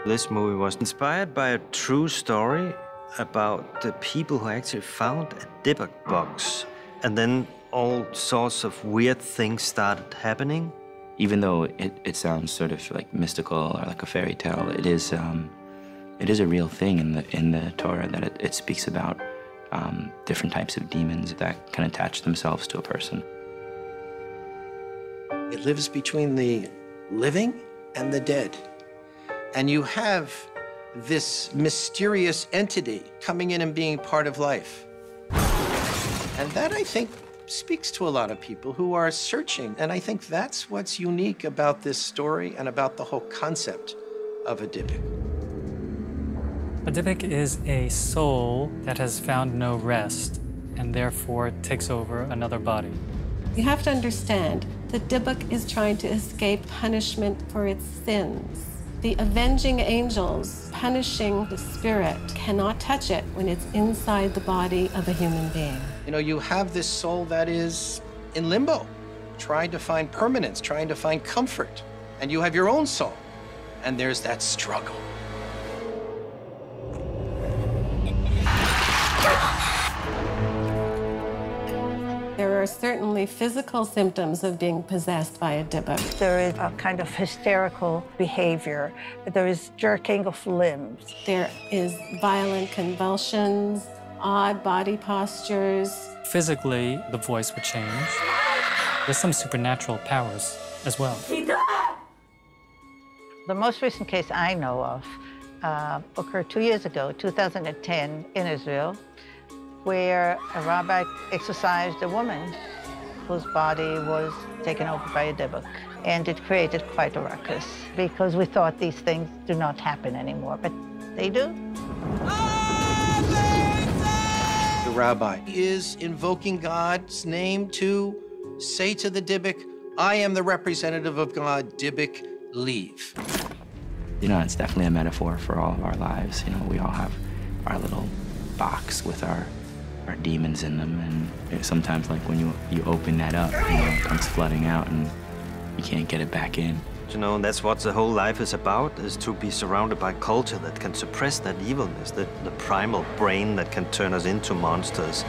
This movie was inspired by a true story about the people who actually found a Dibbuk box. And then all sorts of weird things started happening. Even though it sounds sort of like mystical or like a fairy tale, it is a real thing in the Torah that it speaks about different types of demons that can attach themselves to a person. It lives between the living and the dead. And you have this mysterious entity coming in and being part of life. And that, I think, speaks to a lot of people who are searching. And I think that's what's unique about this story and about the whole concept of a Dibbuk. A Dibbuk is a soul that has found no rest and therefore takes over another body. You have to understand that Dibbuk is trying to escape punishment for its sins. The avenging angels punishing the spirit cannot touch it when it's inside the body of a human being. You know, you have this soul that is in limbo, trying to find permanence, trying to find comfort. And you have your own soul, and there's that struggle. There are certainly physical symptoms of being possessed by a Dibbuk. There is a kind of hysterical behavior. There is jerking of limbs. There is violent convulsions, odd body postures. Physically, the voice would change. There's some supernatural powers as well. The most recent case I know of occurred 2 years ago, 2010, in Israel, where a rabbi exorcised a woman whose body was taken over by a Dibbuk. And it created quite a ruckus because we thought these things do not happen anymore, but they do. The rabbi is invoking God's name to say to the Dibbuk, I am the representative of God, Dibbuk, leave. You know, it's definitely a metaphor for all of our lives. You know, we all have our little box with our demons in them, and sometimes, like, when you open that up, you know, it comes flooding out, and you can't get it back in. You know, and that's what the whole life is about, is to be surrounded by culture that can suppress that evilness, the primal brain that can turn us into monsters.